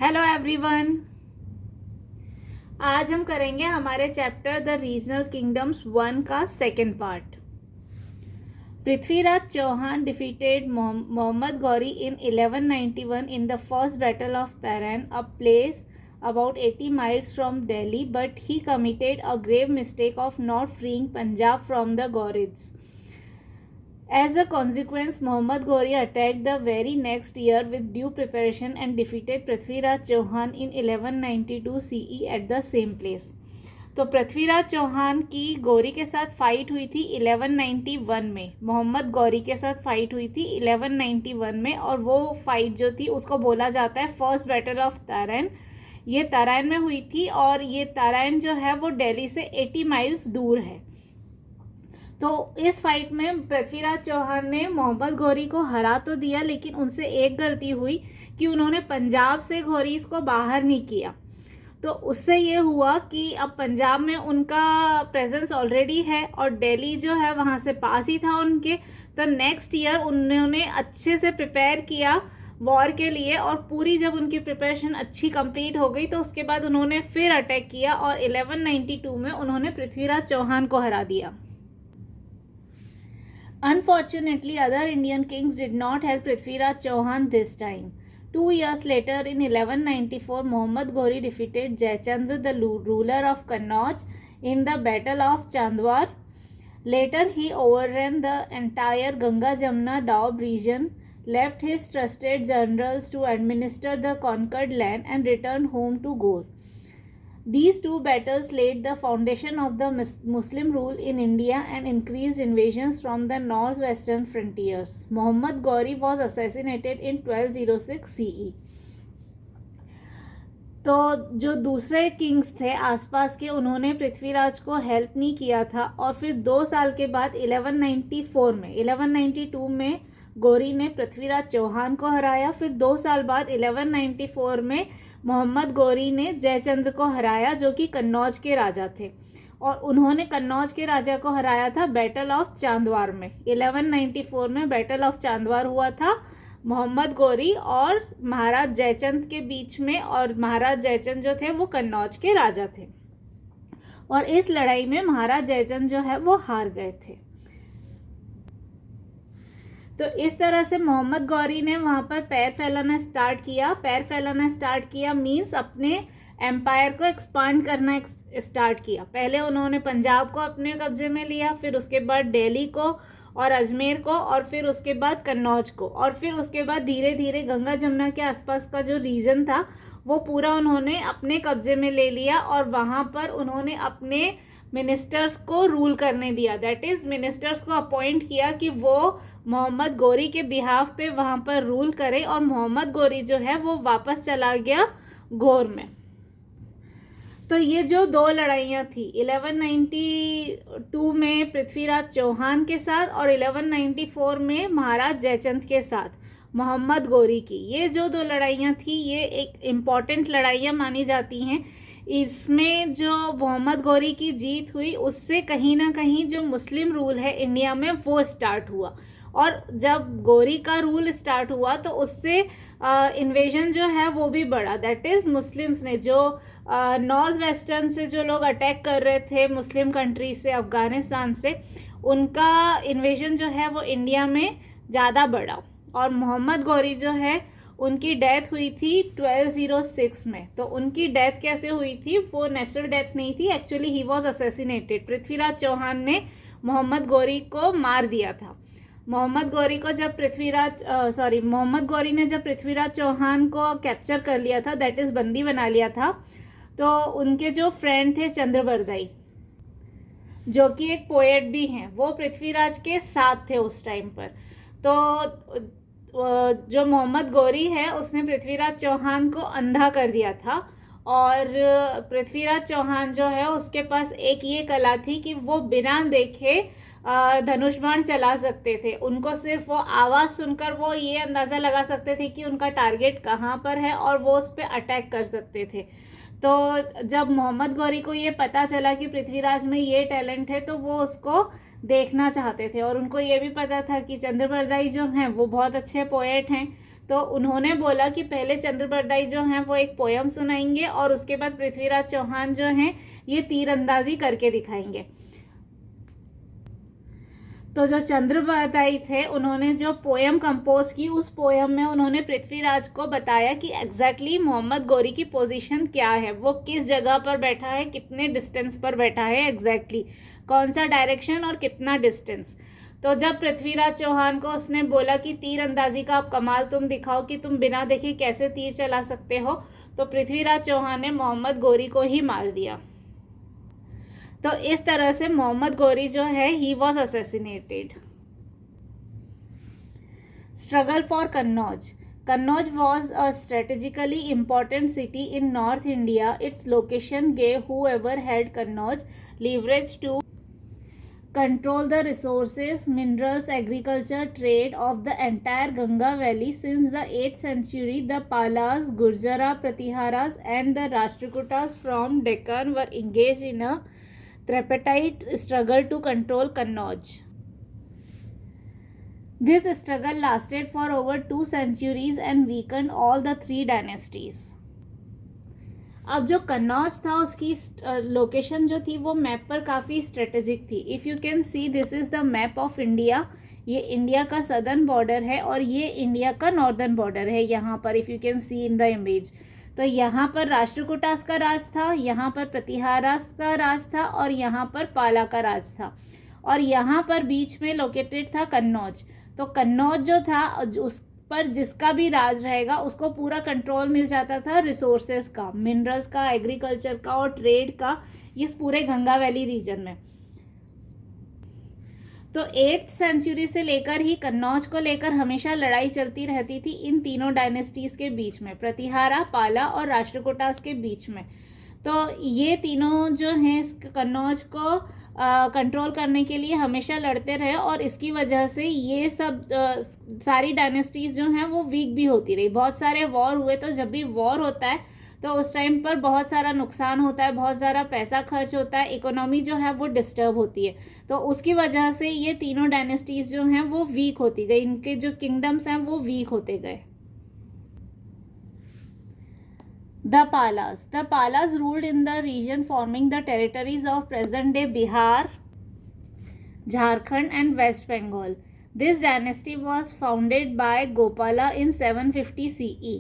Hello everyone. आज हम करेंगे हमारे चैप्टर द रीजनल किंगडम्स 1 का second part. Prithviraj Chauhan defeated Mohammad Ghori in 1191 in the first battle of Tarain, a place about 80 miles from Delhi, but he committed a grave mistake of not freeing Punjab from the Ghurids. As a consequence, Muhammad Ghori attacked the very next year with due preparation and defeated Prithviraj Chauhan in 1192 CE at the same place. तो पृथ्वीराज चौहान की गौरी के साथ fight हुई थी 1191 में, मोहम्मद गौरी के साथ fight हुई थी 1191 में, और वो फाइट जो थी उसको बोला जाता है फर्स्ट बैटल ऑफ तराइन। ये तराइन में हुई थी और ये तराइन जो है वो दिल्ली से 80 माइल्स दूर है। तो इस फाइट में पृथ्वीराज चौहान ने मोहम्मद गौरी को हरा तो दिया, लेकिन उनसे एक गलती हुई कि उन्होंने पंजाब से गौरीज को बाहर नहीं किया। तो उससे ये हुआ कि अब पंजाब में उनका प्रेजेंस ऑलरेडी है और दिल्ली जो है वहाँ से पास ही था उनके। तो नेक्स्ट ईयर उन्होंने अच्छे से प्रिपेयर किया वॉर के लिए, और पूरी जब उनकी प्रिपरेशन अच्छी कंप्लीट हो गई तो उसके बाद उन्होंने फिर अटैक किया और 1192 में उन्होंने पृथ्वीराज चौहान को हरा दिया। Unfortunately, other Indian kings did not help Prithviraj Chauhan this time. 2 years later, in 1194, Muhammad Ghori defeated Jayachandra, the ruler of Kannauj, in the Battle of Chandwar. Later, he overran the entire Ganga-Jamna Doab region, left his trusted generals to administer the conquered land, and returned home to Ghor. These two battles laid the foundation of the Muslim rule in India and increased invasions from the northwestern frontiers. Muhammad Ghori was assassinated in 1206 CE. तो जो दूसरे Kings थे आसपास के, उन्होंने पृथ्वीराज को help नहीं किया था, और फिर 2 साल के बाद 1192 में गौरी ने पृथ्वीराज चौहान को हराया। फिर 2 साल बाद 1194 में मोहम्मद गौरी ने जयचंद्र को हराया, जो कि कन्नौज के राजा थे, और उन्होंने कन्नौज के राजा को हराया था बैटल ऑफ चांदवार में। 1194 में बैटल ऑफ चांदवार हुआ था मोहम्मद गौरी और महाराज जयचंद के बीच में, और महाराज जयचंद जो थे वो कन्नौज के राजा थे, और इस लड़ाई में महाराज जयचंद जो है वो हार गए थे। तो इस तरह से मोहम्मद गौरी ने वहाँ पर पैर फैलाना स्टार्ट किया मीन्स अपने एम्पायर को एक्सपांड करना स्टार्ट किया। पहले उन्होंने पंजाब को अपने कब्जे में लिया, फिर उसके बाद दिल्ली को और अजमेर को, और फिर उसके बाद कन्नौज को, और फिर उसके बाद धीरे धीरे गंगा जमुना के आसपास का जो रीजन था वो पूरा उन्होंने अपने कब्जे में ले लिया, और वहाँ पर उन्होंने अपने मिनिस्टर्स को रूल करने दिया। दैट इज़ मिनिस्टर्स को अपॉइंट किया कि वो मोहम्मद गौरी के बिहाफ पे वहाँ पर रूल करे, और मोहम्मद गौरी जो है वो वापस चला गया घोर में। तो ये जो 2 लड़ाइयाँ थी 1192 में पृथ्वीराज चौहान के साथ और 1194 में महाराज जयचंद के साथ मोहम्मद गौरी की, ये जो 2 लड़ाइयाँ थी ये एक इम्पॉर्टेंट लड़ाइयाँ मानी जाती हैं। इसमें जो मोहम्मद गौरी की जीत हुई उससे कहीं ना कहीं जो मुस्लिम रूल है इंडिया में वो स्टार्ट हुआ, और जब गौरी का रूल स्टार्ट हुआ तो उससे इन्वेजन जो है वो भी बढ़ा। दैट इज़ मुस्लिम्स ने जो नॉर्थ वेस्टर्न से जो लोग अटैक कर रहे थे मुस्लिम कंट्री से, अफ़गानिस्तान से, उनका इन्वेजन जो है वो इंडिया में ज़्यादा बढ़ा। और मोहम्मद गौरी जो है उनकी डेथ हुई थी 1206 में। तो उनकी डेथ कैसे हुई थी? वो नेचुरल डेथ नहीं थी, actually he was assassinated. Prithviraj Chauhan ने मोहम्मद गौरी को मार दिया था। मोहम्मद गौरी ने जब पृथ्वीराज चौहान को कैप्चर कर लिया था, दैट इज़ बंदी बना लिया था, तो उनके जो फ्रेंड थे चंद्रबरदाई, जो कि एक पोएट भी हैं, वो पृथ्वीराज के साथ थे उस टाइम पर। तो जो मोहम्मद गौरी है उसने पृथ्वीराज चौहान को अंधा कर दिया था, और पृथ्वीराज चौहान जो है उसके पास एक ये कला थी कि वो बिना देखे धनुष बाण चला सकते थे। उनको सिर्फ वो आवाज़ सुनकर वो ये अंदाज़ा लगा सकते थे कि उनका टारगेट कहाँ पर है, और वो उस पर अटैक कर सकते थे। तो जब मोहम्मद गौरी को ये पता चला कि पृथ्वीराज में ये टैलेंट है तो वो उसको देखना चाहते थे, और उनको ये भी पता था कि चंद्रबरदाई जो हैं वो बहुत अच्छे पोएट हैं, तो उन्होंने बोला कि पहले चंद्रबरदाई जो हैं वो एक पोयम सुनाएंगे और उसके बाद पृथ्वीराज चौहान जो हैं ये तीरंदाजी करके दिखाएंगे। तो जो चंद्रबरदाई थे उन्होंने जो पोयम कंपोज की, उस पोयम में उन्होंने पृथ्वीराज को बताया कि एग्जैक्टली मोहम्मद गौरी की पोजीशन क्या है, वो किस जगह पर बैठा है, कितने डिस्टेंस पर बैठा है, एग्जैक्टली कौन सा डायरेक्शन और कितना डिस्टेंस। तो जब पृथ्वीराज चौहान को उसने बोला कि तीर अंदाजी का आप कमाल तुम दिखाओ कि तुम बिना देखे कैसे तीर चला सकते हो, तो पृथ्वीराज चौहान ने मोहम्मद गौरी को ही मार दिया। तो इस तरह से मोहम्मद गौरी जो है ही was assassinated. Struggle for Kannauj. Kannauj was a strategically important city in North India. Its location gave whoever held Kannauj leverage to control the resources, minerals, agriculture, trade of the entire Ganga Valley. Since the 8th century, the Palas, Gurjara, Pratiharas and the Rashtrakutas from Deccan were engaged in a tripartite struggle to control Kannauj. This struggle lasted for over 2 centuries and weakened all the 3 dynasties. अब जो कन्नौज था उसकी location जो थी वो map पर काफ़ी strategic थी। If you can see, this is the map of India. ये इंडिया का सदर्न बॉर्डर है और ये इंडिया का नॉर्दर्न बॉर्डर है। यहाँ पर if you can see in the image, तो यहाँ पर राष्ट्रकूटास का राज था, यहाँ पर प्रतिहारास का राज था और यहाँ पर पाला का राज था, और यहाँ पर बीच में लोकेटेड था कन्नौज। तो कन्नौज जो था उस पर जिसका भी राज रहेगा उसको पूरा कंट्रोल मिल जाता था रिसोर्सेज का, मिनरल्स का, एग्रीकल्चर का और ट्रेड का, इस पूरे गंगा वैली रीजन में। तो 8th सेंचुरी से लेकर ही कन्नौज को लेकर हमेशा लड़ाई चलती रहती थी इन तीनों डायनेस्टीज़ के बीच में, प्रतिहारा, पाला और राष्ट्रकूटास के बीच में। तो ये तीनों जो हैं इस कन्नौज को कंट्रोल करने के लिए हमेशा लड़ते रहे और इसकी वजह से ये सब सारी डायनेस्टीज़ जो हैं वो वीक भी होती रही। बहुत सारे वॉर हुए, तो जब भी वॉर होता है तो उस टाइम पर बहुत सारा नुकसान होता है, बहुत सारा पैसा खर्च होता है, इकोनॉमी जो है वो डिस्टर्ब होती है। तो उसकी वजह से ये तीनों डायनेस्टीज़ जो हैं वो वीक होती गई, इनके जो किंगडम्स हैं वो वीक होते गए। The Palas ruled in the region forming the territories of present-day Bihar, Jharkhand and West Bengal. This dynasty was founded by Gopala in 750 CE.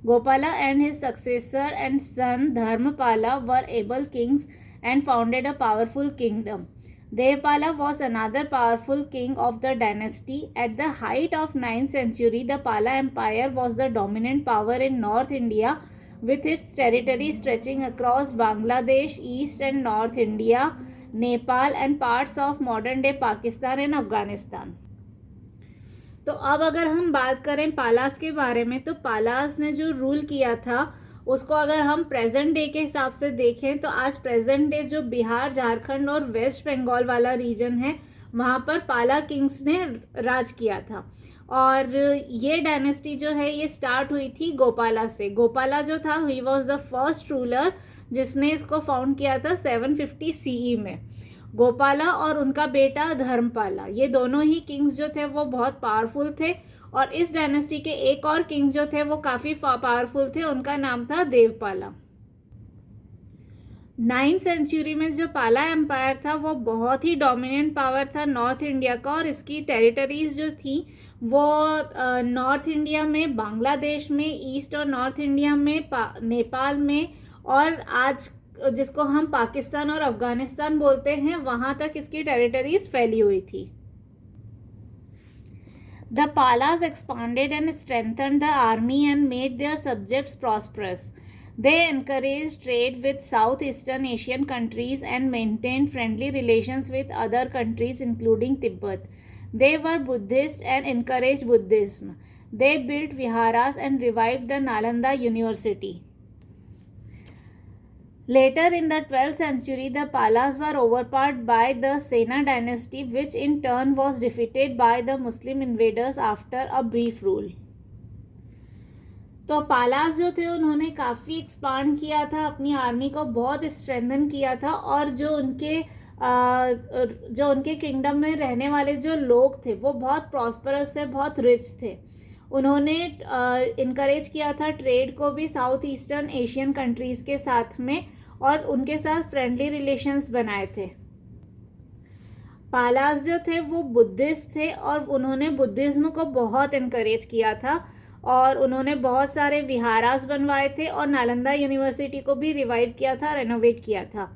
Gopala and his successor and son Dharmapala were able kings and founded a powerful kingdom. Devpala was another powerful king of the dynasty. At the height of 9th century, the Pala Empire was the dominant power in North India, with its territory stretching across Bangladesh, East and North India, Nepal and parts of modern day Pakistan and Afghanistan. तो अब अगर हम बात करें पालास के बारे में, तो पालास ने जो रूल किया था उसको अगर हम प्रेजेंट डे के हिसाब से देखें तो आज प्रेजेंट डे जो बिहार, झारखंड और वेस्ट बंगाल वाला रीजन है वहाँ पर पाला किंग्स ने राज किया था। और ये डायनेस्टी जो है ये स्टार्ट हुई थी गोपाला से। गोपाला जो था he was the first ruler जिसने इसको फाउंड किया था 750 CE में। गोपाला और उनका बेटा धर्मपाला, ये दोनों ही किंग्स जो थे वो बहुत पावरफुल थे। और इस डायनेस्टी के एक और किंग्स जो थे वो काफ़ी पावरफुल थे, उनका नाम था देवपाला। 9th सेंचुरी में जो पाला एम्पायर था वो बहुत ही डोमिनेंट पावर था नॉर्थ इंडिया का, और इसकी टेरिटरीज जो थी वो नॉर्थ इंडिया में, बांग्लादेश में, ईस्ट और नॉर्थ इंडिया में, नेपाल में, और आज जिसको हम पाकिस्तान और अफगानिस्तान बोलते हैं वहाँ तक इसकी टेरिटरीज फैली हुई थी। The Palas expanded and strengthened the army and made their subjects prosperous. They encouraged trade with Southeastern Asian countries and maintained friendly relations with other countries including Tibet. They were Buddhist and encouraged Buddhism. They built viharas and revived the Nalanda University. Later in the 12th century, the Palas were overpowered by the Sena dynasty, which in turn was defeated by the Muslim invaders after a brief rule. तो पालास जो थे उन्होंने काफ़ी expand किया था, अपनी army को बहुत स्ट्रेंथन किया था, और जो उनके किंगडम में रहने वाले जो लोग थे वो बहुत प्रॉस्परस थे, बहुत रिच थे। उन्होंने इनकरेज किया था ट्रेड को भी साउथ ईस्टर्न एशियन कंट्रीज़ के साथ में, और उनके साथ फ्रेंडली रिलेशंस बनाए थे। पालास जो थे वो बुद्धिस्ट थे और उन्होंने बुद्धिज़्म को बहुत इनकरेज किया था, और उन्होंने बहुत सारे विहारास बनवाए थे और नालंदा यूनिवर्सिटी को भी रिवाइव किया था, रेनोवेट किया था।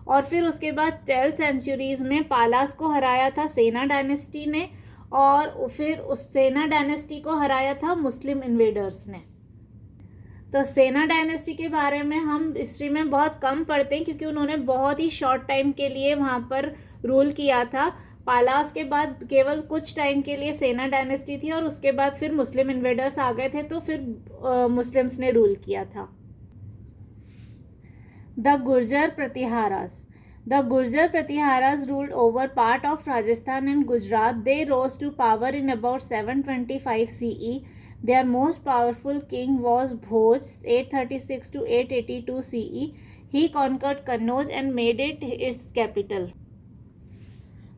और फिर उसके बाद 12th सेंचुरीज़ में पालास को हराया था सेना डायनेस्टी ने, और फिर उस सेना डायनेस्टी को हराया था मुस्लिम इन्वेडर्स ने। तो सेना डायनेस्टी के बारे में हम हिस्ट्री में बहुत कम पढ़ते हैं क्योंकि उन्होंने बहुत ही शॉर्ट टाइम के लिए वहाँ पर रूल किया था। पालास के बाद केवल कुछ टाइम के लिए सेना डायनेस्टी थी और उसके बाद फिर मुस्लिम इन्वेडर्स आ गए थे, तो फिर मुस्लिम्स ने रूल किया था। The Gurjar Pratiharas. The Gurjar Pratiharas ruled over part of Rajasthan and Gujarat. They rose to power in about 725 CE. Their most powerful king was Bhoj, 836 to 882 CE. He conquered Kannauj and made it its capital.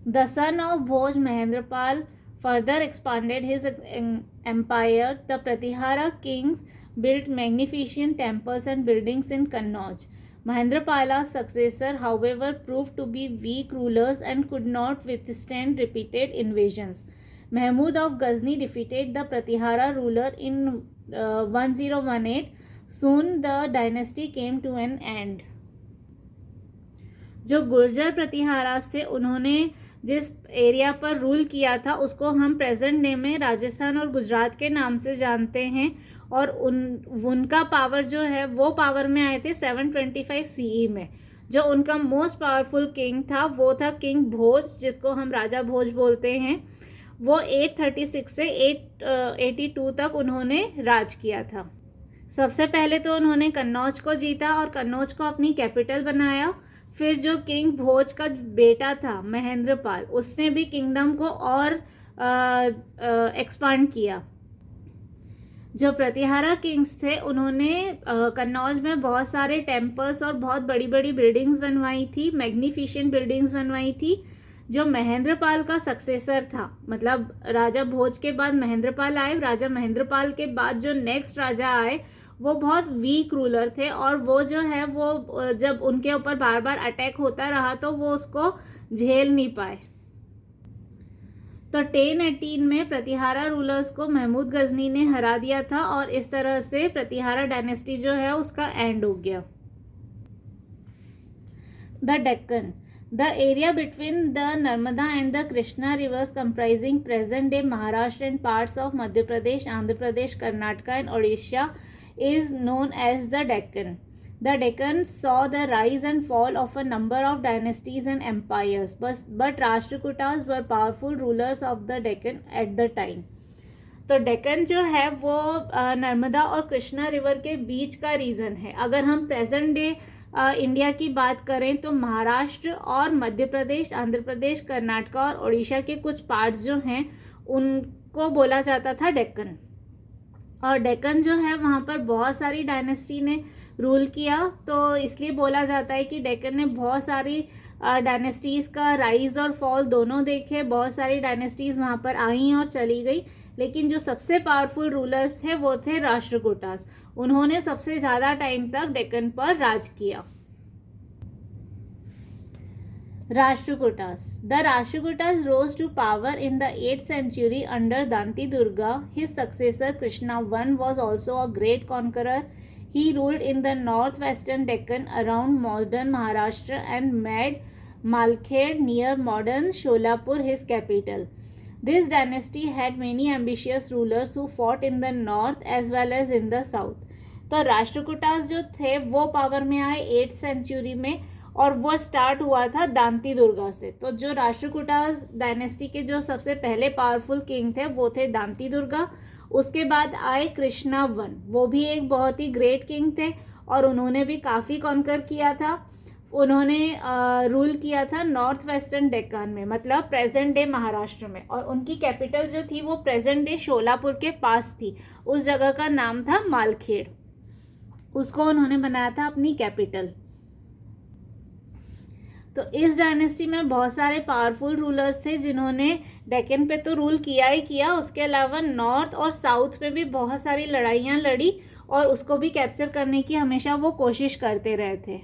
The son of Bhoj, Mahendrapal, further expanded his empire. The Pratihara kings built magnificent temples and buildings in Kannauj. Mahendrapala's successor, however, proved to be weak rulers and could not withstand repeated invasions. Mahmud of Ghazni defeated the Pratihara ruler in 1018. Soon the dynasty came to an end. जो गुर्जर प्रतिहारास थे उन्होंने जिस area पर rule किया था उसको हम present day में राजस्थान और गुजरात के नाम से जानते हैं, और उनका पावर जो है वो पावर में आए थे 725 CE में। जो उनका मोस्ट पावरफुल किंग था वो था किंग भोज, जिसको हम राजा भोज बोलते हैं। वो 836 से 882 तक उन्होंने राज किया था। सबसे पहले तो उन्होंने कन्नौज को जीता और कन्नौज को अपनी कैपिटल बनाया। फिर जो किंग भोज का बेटा था महेंद्रपाल, उसने भी किंगडम को और एक्सपांड किया। जो प्रतिहारा किंग्स थे उन्होंने कन्नौज में बहुत सारे टेम्पल्स और बहुत बड़ी बड़ी बिल्डिंग्स बनवाई थी, मैग्निफिशेंट बिल्डिंग्स बनवाई थी। जो महेंद्रपाल का सक्सेसर था, मतलब राजा भोज के बाद महेंद्रपाल आए, राजा महेंद्रपाल के बाद जो नेक्स्ट राजा आए वो बहुत वीक रूलर थे, और वो जो है वो जब उनके ऊपर बार बार अटैक होता रहा तो वो उसको झेल नहीं पाए। तो 1018 में प्रतिहारा रूलर्स को महमूद गजनी ने हरा दिया था, और इस तरह से प्रतिहारा डायनेस्टी जो है उसका एंड हो गया। The Deccan. The area between the Narmada and the Krishna rivers, comprising present-day Maharashtra and parts of Madhya Pradesh, Andhra Pradesh, Karnataka and Odisha, is known as the Deccan. The Deccan saw the rise and fall of a number of dynasties and empires, but Rashtrakutas were powerful rulers of the Deccan at the time. तो डेक्कन जो है वो नर्मदा और Krishna river के बीच का reason है। अगर हम प्रेजेंट डे इंडिया की बात करें तो महाराष्ट्र और मध्य प्रदेश, आंध्र प्रदेश, कर्नाटका और उड़ीसा के कुछ पार्ट्स जो हैं उनको बोला जाता था डेक्कन। और डेक्कन जो है वहाँ पर बहुत सारी डायनेस्टी ने रूल किया, तो इसलिए बोला जाता है कि डेक्कन ने बहुत सारी डायनेस्टीज़ का राइज और फॉल दोनों देखे। बहुत सारी डायनेस्टीज़ वहाँ पर आई और चली गई, लेकिन जो सबसे पावरफुल रूलर्स थे वो थे राष्ट्रकूटास। उन्होंने सबसे ज़्यादा टाइम तक डेक्कन पर राज किया। Rashtrakutas. The Rashtrakutas rose to power in the 8th century under Danti Durga. His successor Krishna I was also a great conqueror. He ruled in the northwestern Deccan around modern Maharashtra and made Malkhed near modern Sholapur his capital. This dynasty had many ambitious rulers who fought in the north as well as in the south. तो राष्ट्रकूटास जो थे वो power में आए 8th century में, और वो start हुआ था दांती दुर्गा से। तो जो राष्ट्रकूटास डायनेस्टी के जो सबसे पहले पावरफुल किंग थे वो थे दांती दुर्गा। उसके बाद आए कृष्णा I, वो भी एक बहुत ही ग्रेट किंग थे और उन्होंने भी काफ़ी कॉन्कर किया था। उन्होंने रूल किया था नॉर्थ वेस्टर्न डेक्कन में, मतलब प्रेजेंट डे महाराष्ट्र में, और उनकी कैपिटल जो थी वो प्रेजेंट डे शोलापुर के पास थी। उस जगह का नाम था मालखेड़, उसको उन्होंने बनाया था अपनी कैपिटल। तो इस डायनेस्टी में बहुत सारे पावरफुल रूलर्स थे जिन्होंने डेक्कन पे तो रूल किया ही किया, उसके अलावा नॉर्थ और साउथ में भी बहुत सारी लड़ाइयाँ लड़ी और उसको भी कैप्चर करने की हमेशा वो कोशिश करते रहे थे.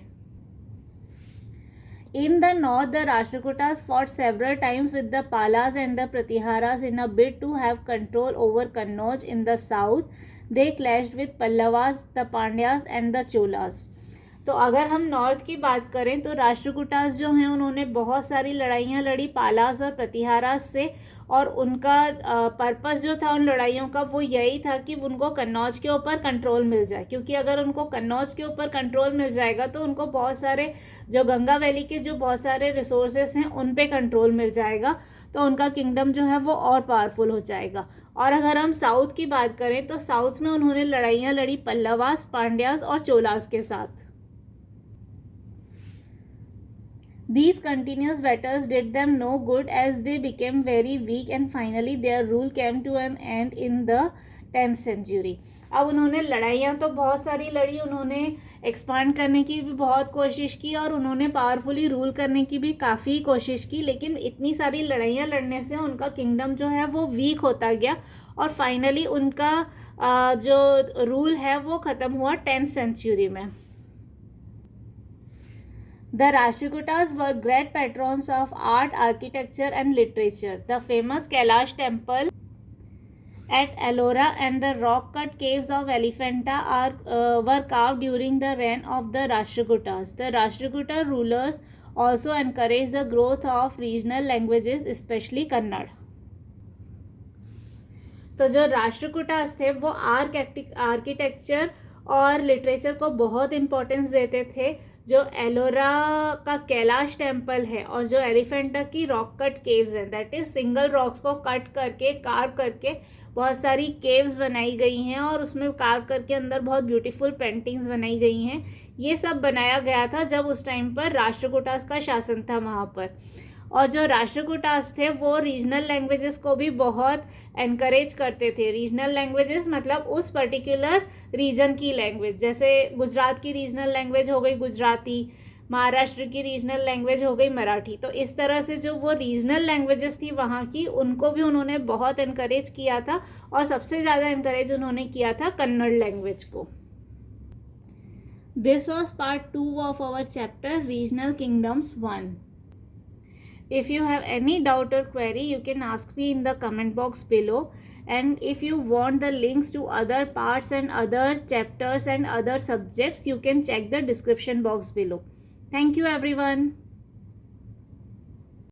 In the north, the Rashtrakutas fought several times with the Palas and the Pratiharas in a bid to have control over Kannauj. In the south, they clashed with Pallavas, the Pandyas and the Cholas. तो अगर हम north की बात करें तो राष्ट्रकूटास जो हैं उन्होंने बहुत सारी लड़ाइयाँ लड़ी पालास और प्रतिहारास से, और उनका पर्पस जो था उन लड़ाइयों का वो यही था कि उनको कन्नौज के ऊपर कंट्रोल मिल जाए, क्योंकि अगर उनको कन्नौज के ऊपर कंट्रोल मिल जाएगा तो उनको बहुत सारे जो गंगा वैली के जो बहुत सारे रिसोर्सेस हैं उन पे कंट्रोल मिल जाएगा, तो उनका किंगडम जो है वो और पावरफुल हो जाएगा. और अगर हम साउथ की बात करें तो साउथ में उन्होंने लड़ाइयाँ लड़ी पल्लवास, पांड्यास और चोलास के साथ. These continuous battles did them no good as they became very weak and finally their rule came to an end in the 10th century. अब उन्होंने लड़ाइयाँ तो बहुत सारी लड़ी, उन्होंने एक्सपांड करने की भी बहुत कोशिश की और उन्होंने पावरफुली रूल करने की भी काफ़ी कोशिश की, लेकिन इतनी सारी लड़ाइयाँ लड़ने से उनका किंगडम जो है वो वीक होता गया और फाइनली उनका जो रूल है वो ख़त्म हुआ 10th सेंचुरी में. The Rashtrakutas were great patrons of art, architecture and literature. The famous Kailash temple at Ellora and the rock-cut caves of Elephanta were carved during the reign of the Rashtrakutas. The Rashtrakuta rulers also encouraged the growth of regional languages, especially Kannada. तो जो राष्ट्रकूटास थे वो architecture और literature को बहुत importance देते थे. जो एलोरा का कैलाश टेम्पल है और जो एलिफेंटा की रॉक कट केव्स हैं, दैट इज सिंगल रॉक्स को कट करके कार्व करके बहुत सारी केव्स बनाई गई हैं और उसमें कार्व करके अंदर बहुत ब्यूटीफुल पेंटिंग्स बनाई गई हैं. ये सब बनाया गया था जब उस टाइम पर राष्ट्रकूटास का शासन था वहाँ पर. और जो राष्ट्रकूटास थे वो रीजनल लैंग्वेजेस को भी बहुत एनकरेज करते थे. रीजनल लैंग्वेजेस मतलब उस पर्टिकुलर रीजन की लैंग्वेज, जैसे गुजरात की रीजनल लैंग्वेज हो गई गुजराती, महाराष्ट्र की रीजनल लैंग्वेज हो गई मराठी. तो इस तरह से जो वो रीजनल लैंग्वेजेस थी वहाँ की उनको भी उन्होंने बहुत एनकरेज किया था और सबसे ज़्यादा एनकरेज उन्होंने किया था कन्नड़ लैंग्वेज को. This was part 2 of our chapter regional kingdoms 1. If you have any doubt or query, you can ask me in the comment box below. And if you want the links to other parts and other chapters and other subjects, you can check the description box below. Thank you everyone.